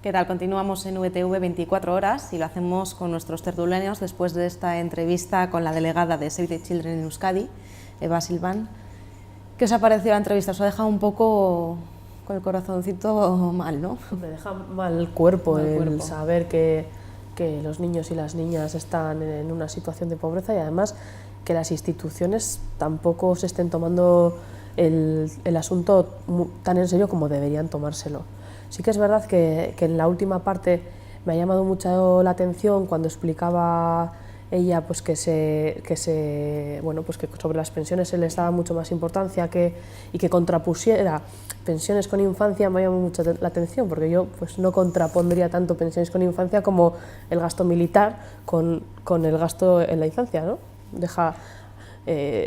¿Qué tal? Continuamos en VTV 24 horas y lo hacemos con nuestros tertulianos después de esta entrevista con la delegada de Save the Children en Euskadi, Eva Silván. ¿Qué os ha parecido la entrevista? Os ha dejado un poco con el corazoncito mal, ¿no? Me deja mal el cuerpo el saber que los niños y las niñas están en una situación de pobreza y además que las instituciones tampoco se estén tomando el asunto tan en serio como deberían tomárselo. Sí que es verdad que en la última parte me ha llamado mucho la atención cuando explicaba ella pues que sobre las pensiones se les daba mucho más importancia y que contrapusiera pensiones con infancia. Me ha llamado mucho la atención porque yo pues no contrapondría tanto pensiones con infancia como el gasto militar con el gasto en la infancia, ¿no?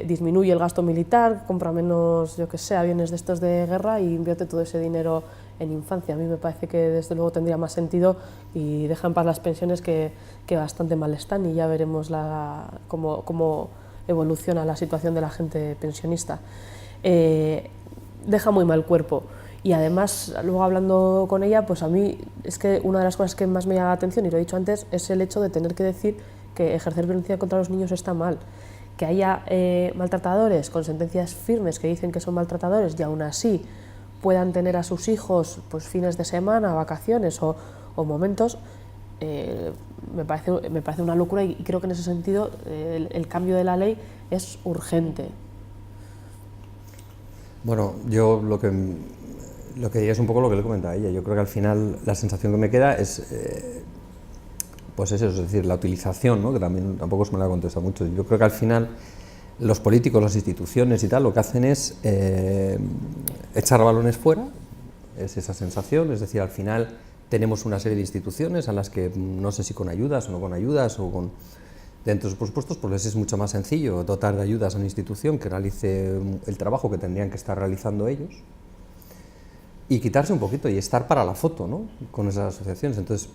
Disminuye el gasto militar, compra menos, yo que sé, aviones de estos de guerra y invierte todo ese dinero en infancia. A mí me parece que desde luego tendría más sentido y deja en paz las pensiones que bastante mal están y ya veremos cómo evoluciona la situación de la gente pensionista. Deja muy mal cuerpo y además luego hablando con ella, pues a mí es que una de las cosas que más me llama la atención, y lo he dicho antes, es el hecho de tener que decir que ejercer violencia contra los niños está mal. Que haya maltratadores con sentencias firmes que dicen que son maltratadores y aún así puedan tener a sus hijos pues fines de semana, vacaciones o momentos, me parece una locura y creo que en ese sentido el cambio de la ley es urgente. Bueno, yo lo que diría es un poco lo que le comentaba a ella. Yo creo que al final la sensación que me queda es pues eso, es decir, la utilización, ¿no? Que tampoco se me la ha contestado mucho. Yo creo que al final los políticos, las instituciones y tal, lo que hacen es echar balones fuera, es esa sensación, es decir, al final tenemos una serie de instituciones a las que no sé si con ayudas o no con ayudas o con dentro de sus presupuestos, pues les es mucho más sencillo dotar de ayudas a una institución que realice el trabajo que tendrían que estar realizando ellos y quitarse un poquito y estar para la foto, ¿no? Con esas asociaciones. Entonces,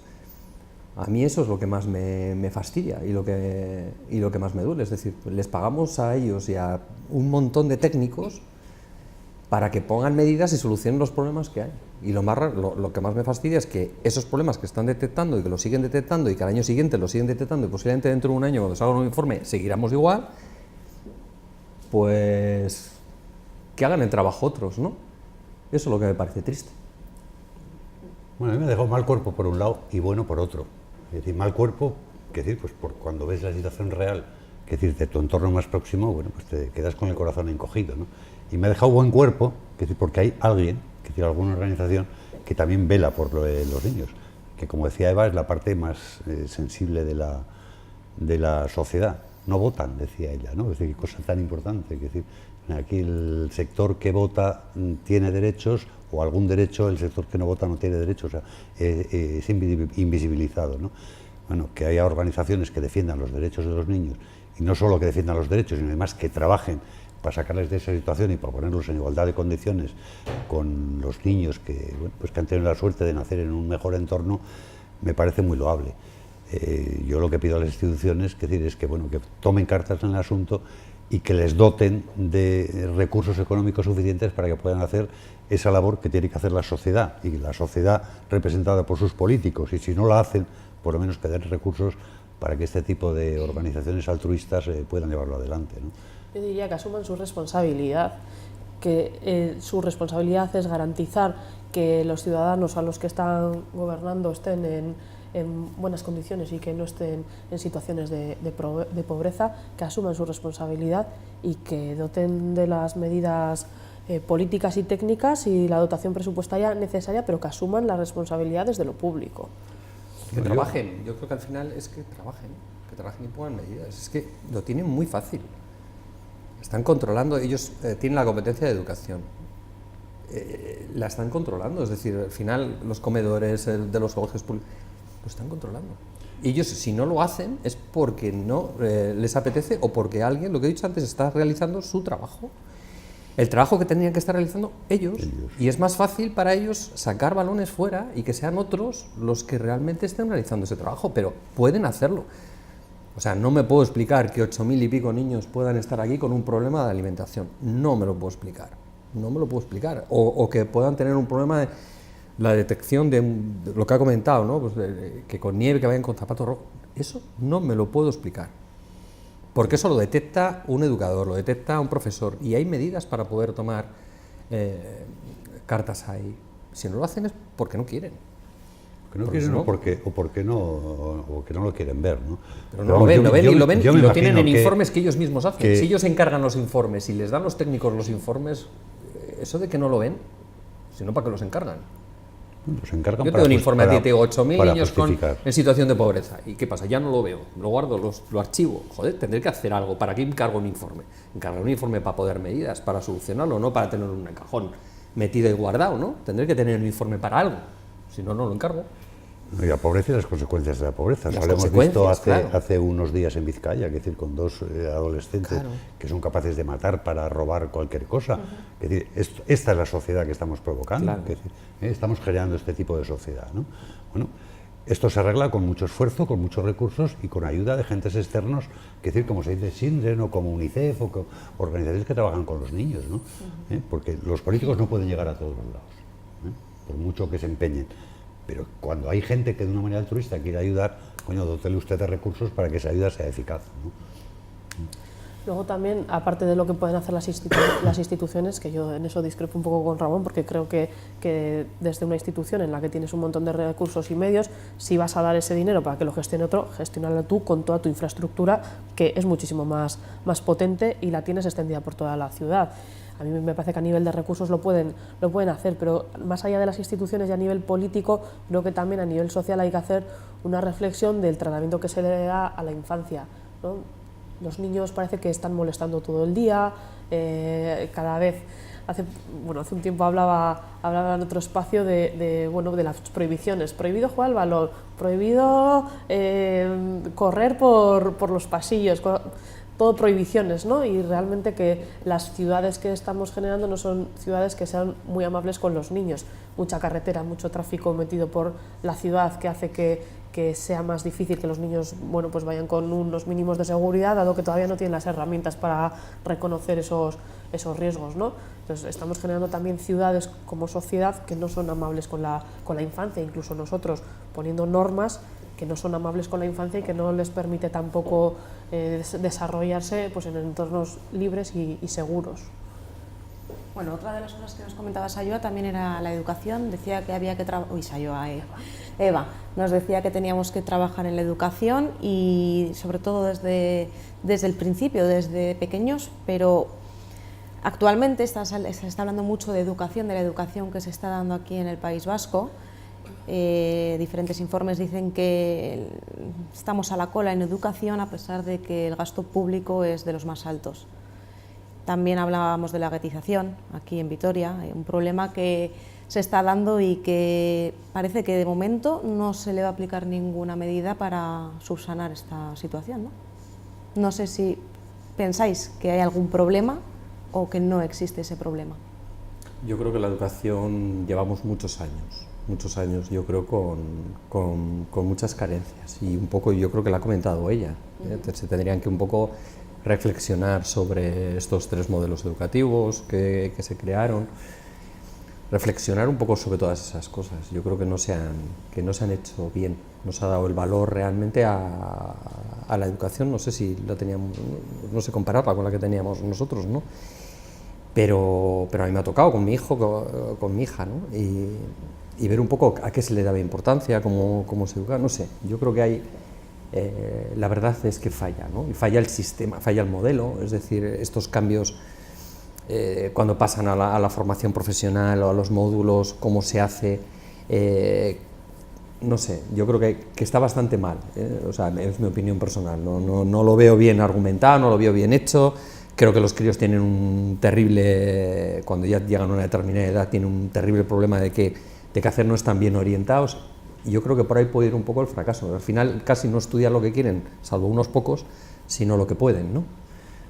a mí eso es lo que más me fastidia y lo que más me duele, es decir, les pagamos a ellos y a un montón de técnicos para que pongan medidas y solucionen los problemas que hay. Y lo que más me fastidia es que esos problemas que están detectando y que los siguen detectando y que al año siguiente los siguen detectando y posiblemente dentro de un año cuando salga un informe seguiremos igual, pues que hagan el trabajo otros, ¿no? Eso es lo que me parece triste. Bueno, a mí me ha dejado mal cuerpo por un lado y bueno por otro. Es decir, mal cuerpo, que decir, pues por cuando ves la situación real, que decir, de tu entorno más próximo, bueno, pues te quedas con el corazón encogido, ¿no? Y me ha dejado buen cuerpo, que decir, porque hay alguien, que decir, alguna organización que también vela por lo de los niños, que como decía Eva, es la parte más sensible de la sociedad. No votan, decía ella, ¿no? Es decir, qué cosa tan importante, que decir, aquí el sector que vota tiene derechos, o algún derecho, el sector que no vota no tiene derechos, o sea, es invisibilizado, ¿no? Bueno, que haya organizaciones que defiendan los derechos de los niños, y no solo que defiendan los derechos, sino además que trabajen para sacarles de esa situación y para ponerlos en igualdad de condiciones con los niños que, bueno, pues que han tenido la suerte de nacer en un mejor entorno, me parece muy loable. Yo lo que pido a las instituciones es que, bueno, que tomen cartas en el asunto y que les doten de recursos económicos suficientes para que puedan hacer esa labor que tiene que hacer la sociedad, y la sociedad representada por sus políticos, y si no la hacen, por lo menos que den recursos para que este tipo de organizaciones altruistas puedan llevarlo adelante, ¿no? Yo diría que asuman su responsabilidad, que su responsabilidad es garantizar que los ciudadanos a los que están gobernando estén en buenas condiciones y que no estén en situaciones de pobreza, que asuman su responsabilidad y que doten de las medidas políticas y técnicas y la dotación presupuestaria necesaria, pero que asuman las responsabilidades de lo público. Que trabajen, yo creo que al final es que trabajen y pongan medidas, es que lo tienen muy fácil. Están controlando, ellos tienen la competencia de educación, la están controlando, es decir, al final los comedores de los colegios públicos lo están controlando. Y ellos, si no lo hacen, es porque no les apetece o porque alguien, lo que he dicho antes, está realizando su trabajo. El trabajo que tendrían que estar realizando ellos. Y es más fácil para ellos sacar balones fuera y que sean otros los que realmente estén realizando ese trabajo, pero pueden hacerlo. O sea, no me puedo explicar que 8.000 y pico niños puedan estar aquí con un problema de alimentación. No me lo puedo explicar. No me lo puedo explicar. O que puedan tener un problema la detección de lo que ha comentado, ¿no? Pues que con nieve, que vayan con zapatos rojos, eso no me lo puedo explicar. Porque eso lo detecta un educador, lo detecta un profesor, y hay medidas para poder tomar cartas ahí. Si no lo hacen es porque no quieren. Que no quieren, o porque no lo quieren ver, ¿no? Pero no lo ven, y lo tienen en informes que ellos mismos hacen. Si ellos encargan los informes y les dan los técnicos los informes, eso de que no lo ven, si no, ¿para qué los encargan? Los encargan. Yo tengo un informe a ti, tengo 8.000 niños en situación de pobreza. ¿Y qué pasa? Ya no lo veo, lo guardo, lo archivo. Joder, tendré que hacer algo. ¿Para qué encargo un informe? Encargar un informe para poder medidas, para solucionarlo, no para tenerlo en un cajón metido y guardado, ¿no? Tendré que tener un informe para algo, si no, no lo encargo. Y la pobreza y las consecuencias de la pobreza. Lo hemos visto hace unos días en Vizcaya, es decir, con dos adolescentes que son capaces de matar para robar cualquier cosa. Es decir, esta es la sociedad que estamos provocando. Es decir, estamos generando este tipo de sociedad, ¿no? Bueno, esto se arregla con mucho esfuerzo, con muchos recursos y con ayuda de agentes externos, que decir, como se dice, Children o como UNICEF o organizaciones que trabajan con los niños, ¿no? Porque los políticos no pueden llegar a todos los lados, por mucho que se empeñen. Pero cuando hay gente que de una manera altruista quiere ayudar, coño, dótele usted de recursos para que esa ayuda sea eficaz, ¿no? Luego también, aparte de lo que pueden hacer las instituciones, que yo en eso discrepo un poco con Ramón, porque creo que desde una institución en la que tienes un montón de recursos y medios, si vas a dar ese dinero para que lo gestione otro, gestiónalo tú con toda tu infraestructura, que es muchísimo más potente y la tienes extendida por toda la ciudad. A mí me parece que a nivel de recursos lo pueden hacer, pero más allá de las instituciones y a nivel político, creo que también a nivel social hay que hacer una reflexión del tratamiento que se le da a la infancia, ¿no? Los niños parece que están molestando todo el día, cada vez... Hace un tiempo hablaba en otro espacio de las prohibiciones. Prohibido jugar al balón, prohibido correr por los pasillos, todo prohibiciones, ¿no? Y realmente que las ciudades que estamos generando no son ciudades que sean muy amables con los niños. Mucha carretera, mucho tráfico metido por la ciudad que hace que sea más difícil que los niños pues vayan con unos mínimos de seguridad, dado que todavía no tienen las herramientas para reconocer esos riesgos, ¿no? Entonces estamos generando también ciudades como sociedad que no son amables con la infancia, incluso nosotros poniendo normas que no son amables con la infancia y que no les permite tampoco desarrollarse pues, en entornos libres y seguros. Bueno, otra de las cosas que nos comentaba Sayoa también era la educación. Decía que había que Eva nos decía que teníamos que trabajar en la educación y sobre todo desde el principio, desde pequeños, pero actualmente se está hablando mucho de educación, de la educación que se está dando aquí en el País Vasco. Diferentes informes dicen que estamos a la cola en educación a pesar de que el gasto público es de los más altos. También hablábamos de la guetización aquí en Vitoria, un problema que se está dando y que parece que de momento no se le va a aplicar ninguna medida para subsanar esta situación, ¿no? No sé si pensáis que hay algún problema o que no existe ese problema. Yo creo que la educación llevamos muchos años, yo creo, con muchas carencias y un poco, yo creo que la ha comentado ella, se tendrían que un poco reflexionar sobre estos 3 modelos educativos que se crearon, reflexionar un poco sobre todas esas cosas. Yo creo que no se han hecho bien, no se ha dado el valor realmente a la educación, no sé si la teníamos, no sé compararla con la que teníamos nosotros, ¿no? Pero a mí me ha tocado con mi hijo, con mi hija, ¿no? Y ver un poco a qué se le daba importancia, cómo se educa, no sé. Yo creo que hay, la verdad es que falla, ¿no? Y falla el sistema, falla el modelo, es decir, estos cambios cuando pasan a la formación profesional o a los módulos, cómo se hace, no sé, yo creo que está bastante mal, o sea, es mi opinión personal, no lo veo bien argumentado, no lo veo bien hecho. Creo que los críos tienen un terrible, cuando ya llegan a una determinada edad, tienen un terrible problema de que hacer no están bien orientados, y yo creo que por ahí puede ir un poco el fracaso. Al final casi no estudian lo que quieren, salvo unos pocos, sino lo que pueden, ¿no?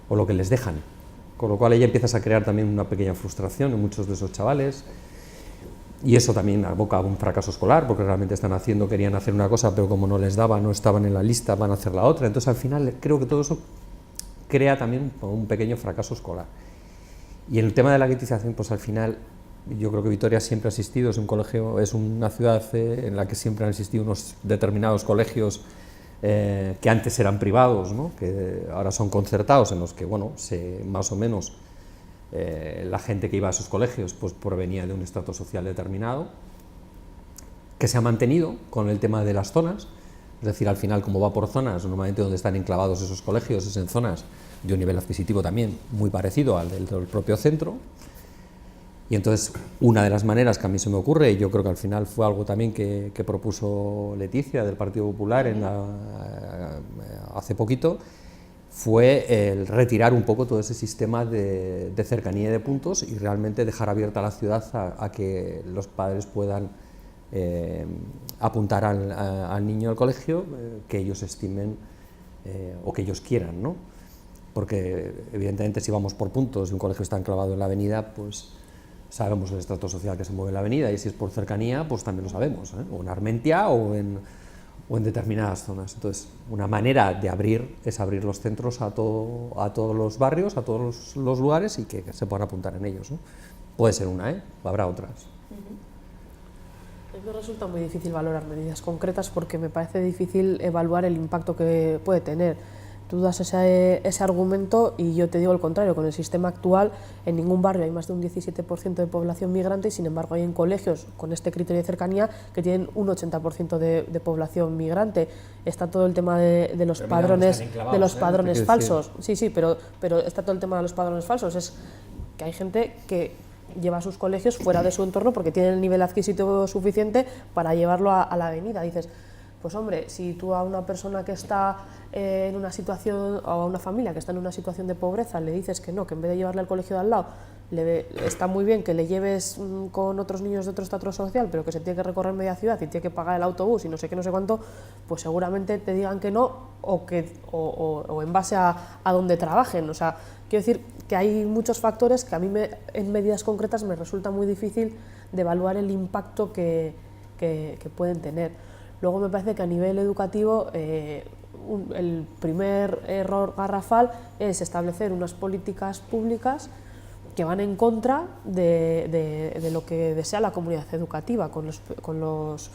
O lo que les dejan. Con lo cual ella empiezas a crear también una pequeña frustración en muchos de esos chavales, y eso también aboca a un fracaso escolar, porque realmente querían hacer una cosa, pero como no les daba, no estaban en la lista, van a hacer la otra. Entonces al final creo que todo eso crea también un pequeño fracaso escolar. Y en el tema de la guetización, pues al final yo creo que Vitoria siempre ha existido, es un colegio, es una ciudad en la que siempre han existido unos determinados colegios que antes eran privados, ¿no? Que ahora son concertados, en los que, bueno, más o menos la gente que iba a esos colegios pues provenía de un estrato social determinado, que se ha mantenido con el tema de las zonas, es decir, al final, como va por zonas, normalmente donde están enclavados esos colegios es en zonas de un nivel adquisitivo también muy parecido al del propio centro. Y entonces, una de las maneras que a mí se me ocurre, y yo creo que al final fue algo también que propuso Leticia del Partido Popular hace poquito, fue el retirar un poco todo ese sistema de cercanía y de puntos y realmente dejar abierta la ciudad a que los padres puedan apuntar al niño al colegio que ellos estimen o que ellos quieran, ¿no? Porque evidentemente si vamos por puntos y un colegio está enclavado en la avenida, pues sabemos el estrato social que se mueve en la avenida, y si es por cercanía, pues también lo sabemos, ¿eh? O en Armentia o en determinadas zonas. Entonces, una manera de abrir es abrir los centros a todos los barrios, a todos los lugares, y que se puedan apuntar en ellos, ¿no? Puede ser una, habrá otras. Me resulta muy difícil valorar medidas concretas porque me parece difícil evaluar el impacto que puede tener. Tú das ese argumento y yo te digo el contrario. Con el sistema actual, en ningún barrio hay más de un 17% de población migrante, y sin embargo hay en colegios con este criterio de cercanía que tienen un 80% de población migrante. Está todo el tema de los padrones falsos. Sí, pero está todo el tema de los padrones falsos. Es que hay gente que lleva a sus colegios fuera de su entorno porque tienen el nivel adquisitivo suficiente para llevarlo a la avenida. Dices, pues hombre, si tú a una persona que está en una situación, o a una familia que está en una situación de pobreza, le dices que no, que en vez de llevarle al colegio de al lado, está muy bien que le lleves con otros niños de otro estrato social, pero que se tiene que recorrer media ciudad y tiene que pagar el autobús y no sé qué, no sé cuánto, pues seguramente te digan que no, o en base a donde trabajen. O sea, quiero decir que hay muchos factores que a mí en medidas concretas me resulta muy difícil de evaluar el impacto que pueden tener. Luego me parece que a nivel educativo el primer error garrafal es establecer unas políticas públicas que van en contra de lo que desea la comunidad educativa, con los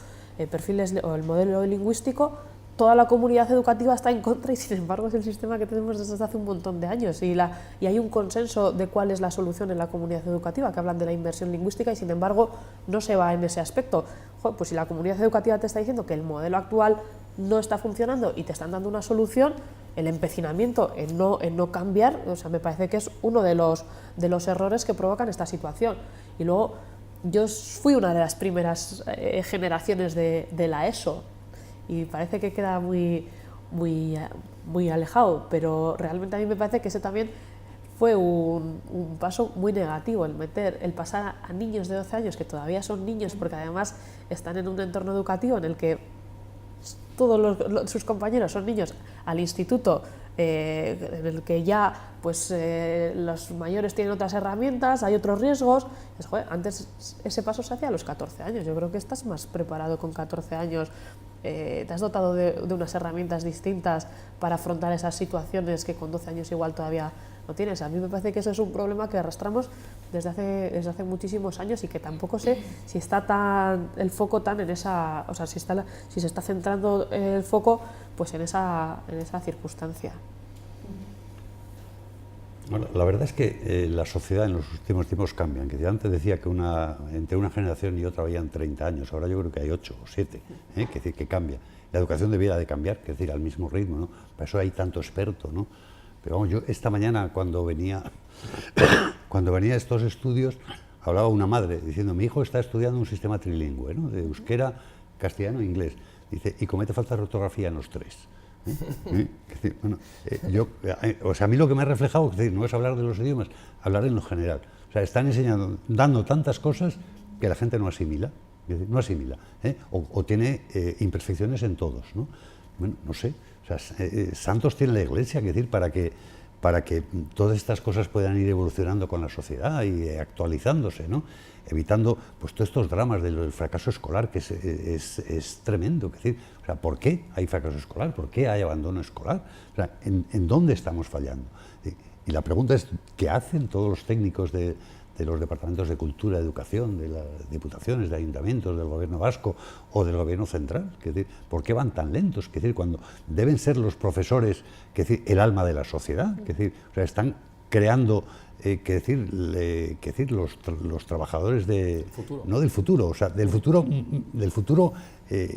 perfiles o el modelo lingüístico. Toda la comunidad educativa está en contra, y sin embargo es el sistema que tenemos desde hace un montón de años, y hay un consenso de cuál es la solución en la comunidad educativa, que hablan de la inversión lingüística, y sin embargo no se va en ese aspecto. Joder, pues si la comunidad educativa te está diciendo que el modelo actual no está funcionando y te están dando una solución, el empecinamiento en no cambiar, o sea, me parece que es uno de los errores que provocan esta situación. Y luego, yo fui una de las primeras generaciones de la ESO, y parece que queda muy alejado, pero realmente a mí me parece que ese también fue un paso muy negativo, el pasar a niños de 12 años, que todavía son niños porque además están en un entorno educativo en el que todos sus compañeros son niños, al instituto, en el que ya pues, los mayores tienen otras herramientas, hay otros riesgos. Joder, antes ese paso se hacía a los 14 años, yo creo que estás más preparado con 14 años, te has dotado de unas herramientas distintas para afrontar esas situaciones que con 12 años igual todavía no tienes. A mí me parece que eso es un problema que arrastramos desde hace muchísimos años, y que tampoco sé si está el foco tan en esa, o sea, si se está centrando el foco pues en esa circunstancia. Bueno, la verdad es que la sociedad en los últimos tiempos cambia. Que antes decía que entre una generación y otra habían 30 años, ahora yo creo que hay 8 o 7, que decir que cambia. La educación debiera de cambiar, que decir, al mismo ritmo, ¿no? Para eso hay tanto experto, ¿no? Pero vamos, yo esta mañana cuando venía a estos estudios, hablaba una madre diciendo: mi hijo está estudiando un sistema trilingüe, ¿no? De euskera, castellano e inglés. Dice, y comete falta de ortografía en los 3. Decir, bueno, a mí lo que me ha reflejado, es decir, no es hablar de los idiomas, hablar en lo general. O sea, están dando tantas cosas que la gente no asimila, o tiene imperfecciones en todos, ¿no? Bueno, no sé. O sea, santos tiene la Iglesia, que decir, para que todas estas cosas puedan ir evolucionando con la sociedad y actualizándose, ¿no? Evitando pues todos estos dramas del fracaso escolar, que es tremendo. Es decir, o sea, ¿por qué hay fracaso escolar? ¿Por qué hay abandono escolar? O sea, ¿en dónde estamos fallando? Y la pregunta es, ¿qué hacen todos los técnicos de de los departamentos de cultura, educación, de las diputaciones, de ayuntamientos, del gobierno vasco o del gobierno central. Es decir, ¿por qué van tan lentos? Es decir, cuando deben ser los profesores, es decir, el alma de la sociedad. Es decir, o sea, están creando, los trabajadores no del futuro, o sea, del futuro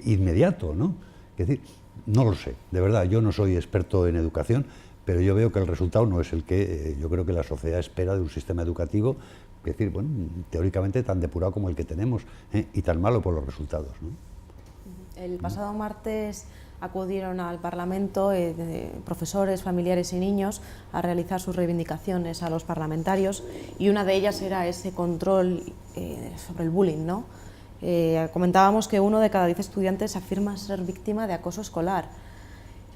inmediato, ¿no? Es decir, no lo sé, de verdad, yo no soy experto en educación, pero yo veo que el resultado no es el que yo creo que la sociedad espera de un sistema educativo, es decir, bueno, teóricamente tan depurado como el que tenemos, y tan malo por los resultados, ¿no? El pasado martes acudieron al Parlamento profesores, familiares y niños a realizar sus reivindicaciones a los parlamentarios, y una de ellas era ese control sobre el bullying, ¿no? Comentábamos que 1 de cada 10 estudiantes afirma ser víctima de acoso escolar.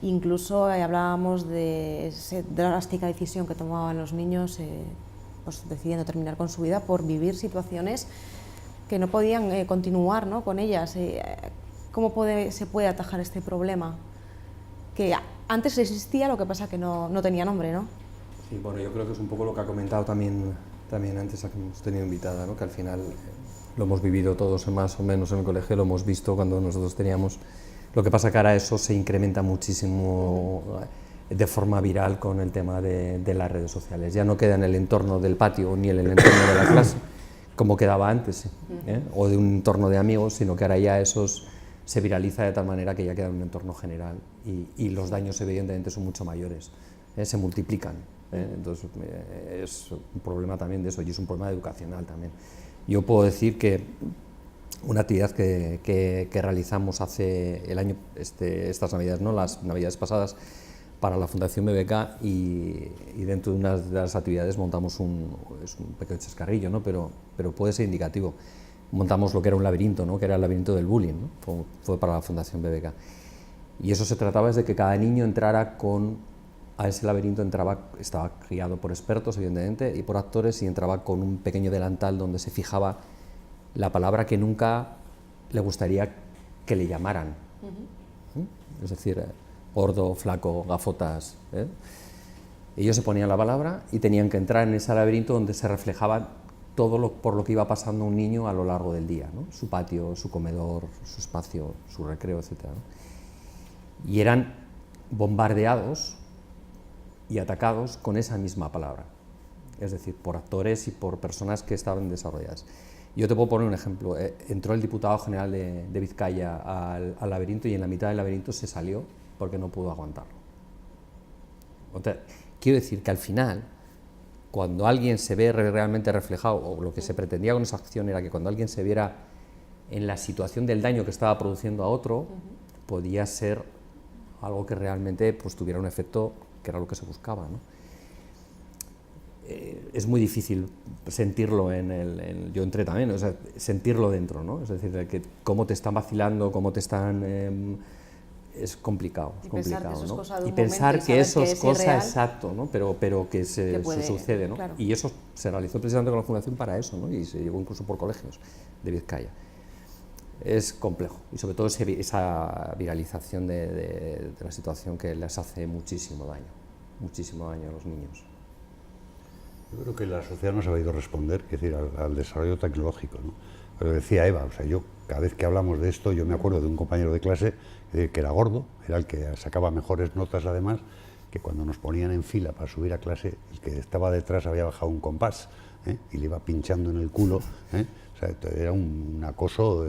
Incluso hablábamos de esa drástica decisión que tomaban los niños, pues decidiendo terminar con su vida por vivir situaciones que no podían continuar, ¿no?, con ellas. ¿Cómo se puede atajar este problema? Que antes existía, lo que pasa que no tenía nombre, ¿no? Sí, bueno, yo creo que es un poco lo que ha comentado también antes a que hemos tenido invitada, ¿no? Que al final lo hemos vivido todos más o menos en el colegio, lo hemos visto cuando nosotros teníamos. Lo que pasa que ahora eso se incrementa muchísimo de forma viral con el tema de las redes sociales. Ya no queda en el entorno del patio ni en el entorno de la clase, como quedaba antes, o de un entorno de amigos, sino que ahora ya eso se viraliza de tal manera que ya queda en un entorno general y los daños evidentemente son mucho mayores, se multiplican. Entonces es un problema también de eso, y es un problema educacional también. Yo puedo decir que una actividad que realizamos hace el año, estas navidades, ¿no?, las navidades pasadas, para la Fundación BBK, y dentro de una de las actividades montamos es un pequeño chascarrillo, ¿no?, pero puede ser indicativo. Montamos lo que era un laberinto, ¿no?, que era el laberinto del bullying, ¿no?, fue para la Fundación BBK. Y eso se trataba de que cada niño entrara a ese laberinto, estaba guiado por expertos, evidentemente, y por actores, y entraba con un pequeño delantal donde se fijaba la palabra que nunca le gustaría que le llamaran. Es decir, gordo, flaco, gafotas. Ellos se ponían la palabra y tenían que entrar en ese laberinto donde se reflejaba todo por lo que iba pasando un niño a lo largo del día, ¿no? Su patio, su comedor, su espacio, su recreo, etc., ¿no? Y eran bombardeados y atacados con esa misma palabra, es decir, por actores y por personas que estaban desarrolladas. Yo te puedo poner un ejemplo. Entró el diputado general de Vizcaya al laberinto, y en la mitad del laberinto se salió porque no pudo aguantarlo. Quiero decir que al final, cuando alguien se ve realmente reflejado, o lo que se pretendía con esa acción era que cuando alguien se viera en la situación del daño que estaba produciendo a otro, podía ser algo que realmente pues, tuviera un efecto que era lo que se buscaba, ¿no? Es muy difícil sentirlo yo entré también, o sea, sentirlo dentro, ¿no? Es decir, que cómo te están vacilando, cómo te están... es complicado, ¿no? Y pensar que eso es cosa exacto, ¿no? Pero que se sucede, ¿no? Claro. Y eso se realizó precisamente con la Fundación para eso, ¿no? Y se llevó incluso por colegios de Vizcaya. Es complejo, y sobre todo esa viralización de la situación que les hace muchísimo daño a los niños. Yo creo que la sociedad no se ha sabido responder, es decir, al desarrollo tecnológico, ¿no? Lo decía Eva, o sea, yo cada vez que hablamos de esto, yo me acuerdo de un compañero de clase que era gordo, era el que sacaba mejores notas además, que cuando nos ponían en fila para subir a clase, el que estaba detrás había bajado un compás, y le iba pinchando en el culo, o sea, era un acoso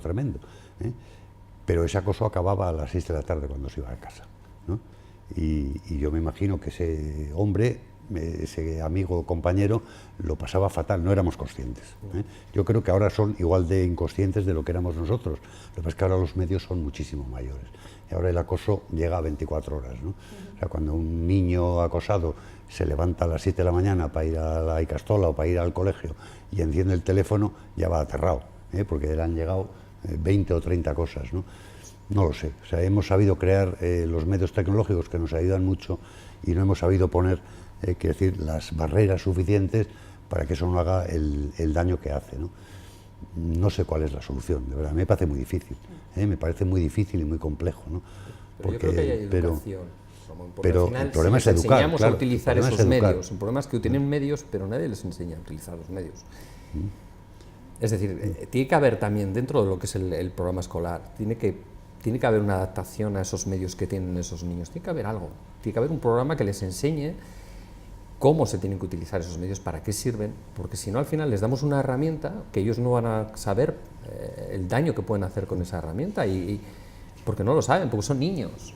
tremendo, pero ese acoso acababa a las 6 de la tarde cuando se iba a casa, ¿no? Y yo me imagino que ese hombre, ese amigo o compañero, lo pasaba fatal, no éramos conscientes. Yo creo que ahora son igual de inconscientes de lo que éramos nosotros. Lo que pasa es que ahora los medios son muchísimo mayores. Y ahora el acoso llega a 24 horas, ¿no? O sea, cuando un niño acosado se levanta a las 7 de la mañana para ir a la Icastola o para ir al colegio y enciende el teléfono, ya va aterrado, porque le han llegado 20 o 30 cosas, ¿no? No lo sé. O sea, hemos sabido crear los medios tecnológicos que nos ayudan mucho y no hemos sabido poner quiero decir, las barreras suficientes para que eso no haga el daño que hace, ¿no? No sé cuál es la solución, de verdad, me parece muy difícil y muy complejo, ¿no? Pero yo creo que hay educación. Porque pero al final, el problema si es les educar, enseñamos claro, a utilizar el problema esos es educar. medios. El problema es que tienen medios, pero nadie les enseña a utilizar los medios. Es decir, tiene que haber también, dentro de lo que es el programa escolar, tiene que haber una adaptación a esos medios que tienen esos niños. Tiene que haber algo. Tiene que haber un programa que les enseñe cómo se tienen que utilizar esos medios, para qué sirven, porque si no, al final les damos una herramienta que ellos no van a saber el daño que pueden hacer con esa herramienta, y porque no lo saben, porque son niños.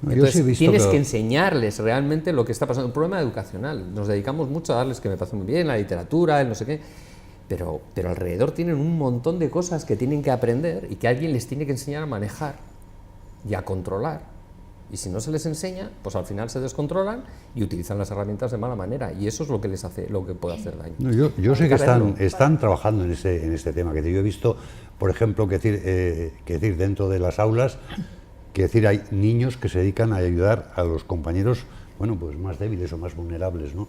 No, Entonces, yo sí he visto tienes que enseñarles realmente lo que está pasando. Un problema educacional. Nos dedicamos mucho a darles, que me parece muy bien, la literatura, el no sé qué, pero alrededor tienen un montón de cosas que tienen que aprender y que alguien les tiene que enseñar a manejar y a controlar. Y si no se les enseña, pues al final se descontrolan y utilizan las herramientas de mala manera, y eso es lo que les hace, lo que puede hacer daño. No, yo sé que verlo. están trabajando en este tema, que yo he visto, por ejemplo, que decir dentro de las aulas, que decir hay niños que se dedican a ayudar a los compañeros, bueno, pues más débiles o más vulnerables, ¿no?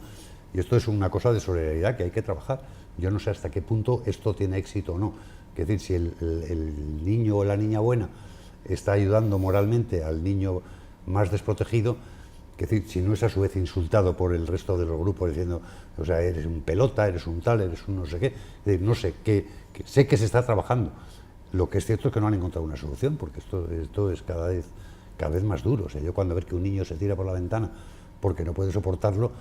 Y esto es una cosa de solidaridad que hay que trabajar. Yo no sé hasta qué punto esto tiene éxito o no. Es decir, si el niño o la niña buena está ayudando moralmente al niño más desprotegido, que decir, si no es a su vez insultado por el resto de los grupos diciendo, o sea, eres un pelota, eres un tal, eres un no sé qué, es decir, no sé qué, sé que se está trabajando. Lo que es cierto es que no han encontrado una solución, porque esto es cada vez más duro. O sea, yo cuando veo que un niño se tira por la ventana porque no puede soportarlo,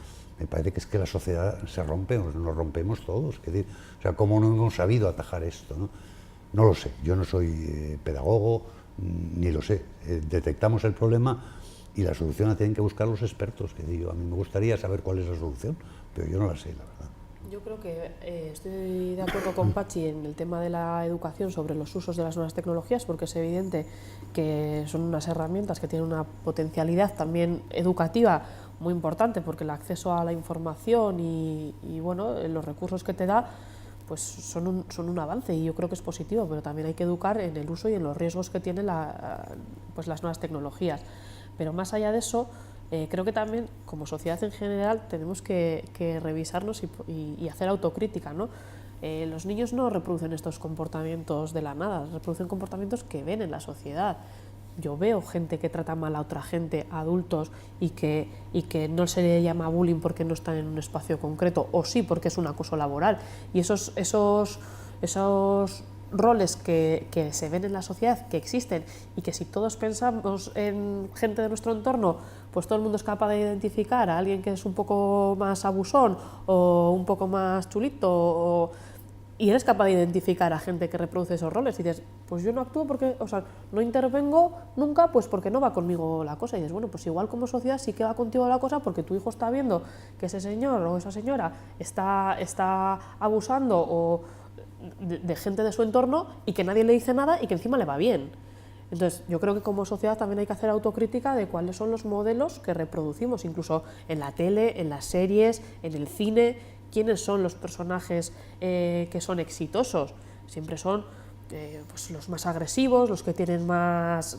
me parece que es que la sociedad se rompe, nos rompemos todos. Es decir, o sea, ¿cómo no hemos sabido atajar esto, no? No lo sé, yo no soy pedagogo, ni lo sé. Detectamos el problema y la solución la tienen que buscar los expertos. Que digo, a mí me gustaría saber cuál es la solución, pero yo no la sé, la verdad. Yo creo que estoy de acuerdo con Pachi en el tema de la educación sobre los usos de las nuevas tecnologías, porque es evidente que son unas herramientas que tienen una potencialidad también educativa muy importante, porque el acceso a la información y bueno, los recursos que te da pues son un avance, y yo creo que es positivo, pero también hay que educar en el uso y en los riesgos que tienen pues las nuevas tecnologías. Pero más allá de eso, creo que también como sociedad en general tenemos que revisarnos y hacer autocrítica, ¿no? Los niños no reproducen estos comportamientos de la nada, reproducen comportamientos que ven en la sociedad. Yo veo gente que trata mal a otra gente, adultos, y que no se le llama bullying porque no están en un espacio concreto, o sí porque es un acoso laboral. Y esos roles que se ven en la sociedad, que existen, y que si todos pensamos en gente de nuestro entorno, pues todo el mundo es capaz de identificar a alguien que es un poco más abusón o un poco más chulito, y eres capaz de identificar a gente que reproduce esos roles, y dices, pues yo no actúo porque, o sea, no intervengo nunca, pues porque no va conmigo la cosa. Y dices, bueno, pues igual como sociedad sí que va contigo la cosa, porque tu hijo está viendo que ese señor o esa señora está abusando o de gente de su entorno, y que nadie le dice nada y que encima le va bien. Entonces, yo creo que como sociedad también hay que hacer autocrítica de cuáles son los modelos que reproducimos, incluso en la tele, en las series, en el cine. ¿Quiénes son los personajes que son exitosos? Siempre son pues los más agresivos, los que tienen más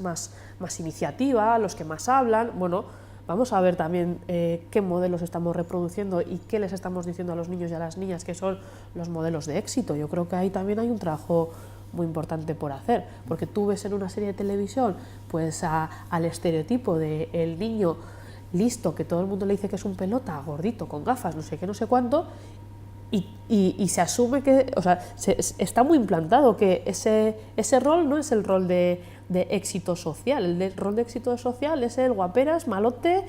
iniciativa, los que más hablan. Bueno, vamos a ver también qué modelos estamos reproduciendo y qué les estamos diciendo a los niños y a las niñas que son los modelos de éxito. Yo creo que ahí también hay un trabajo muy importante por hacer, porque tú ves en una serie de televisión pues al estereotipo del niño listo, que todo el mundo le dice que es un pelota, gordito, con gafas, no sé qué, no sé cuánto, y se asume que, o sea, está muy implantado que ese rol no es el rol de éxito social. El rol de éxito social es el guaperas, malote.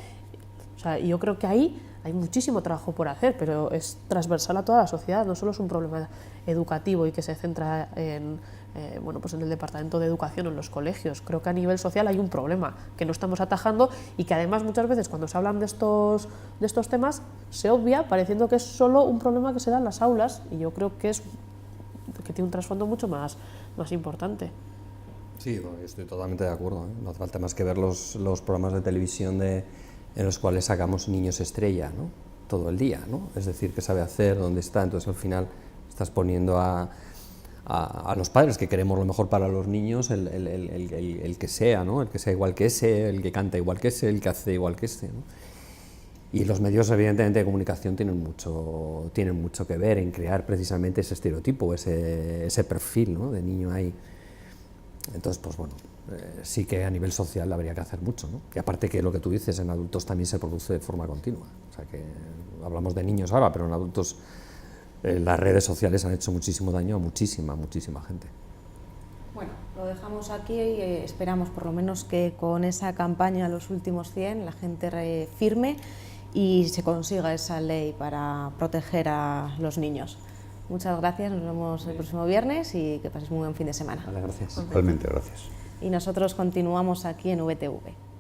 O sea, y yo creo que ahí hay muchísimo trabajo por hacer, pero es transversal a toda la sociedad, no solo es un problema educativo y que se centra en pues en el Departamento de Educación o en los colegios. Creo que a nivel social hay un problema que no estamos atajando, y que además muchas veces cuando se hablan de estos temas se obvia, pareciendo que es solo un problema que se da en las aulas, y yo creo que tiene un trasfondo mucho más importante. Sí, estoy totalmente de acuerdo, ¿eh? No hace falta más que ver los programas de televisión en los cuales sacamos niños estrella, ¿no? Todo el día, ¿no? Es decir, qué sabe hacer, dónde está. Entonces al final estás poniendo a los padres que queremos lo mejor para los niños, el que sea, ¿no? El que sea igual que ese, el que canta igual que ese, el que hace igual que ese, ¿no? Y los medios, evidentemente, de comunicación tienen mucho que ver en crear precisamente ese estereotipo, ese perfil, ¿no? De niño ahí. Entonces, pues bueno, sí que a nivel social habría que hacer mucho, ¿no? Y aparte que lo que tú dices, en adultos también se produce de forma continua. O sea que hablamos de niños ahora, pero en adultos las redes sociales han hecho muchísimo daño a muchísima gente. Bueno, lo dejamos aquí y esperamos por lo menos que con esa campaña Los Últimos 100 la gente firme y se consiga esa ley para proteger a los niños. Muchas gracias, nos vemos el próximo viernes y que paséis muy buen fin de semana. Vale, gracias. Realmente, gracias. Y nosotros continuamos aquí en VTV.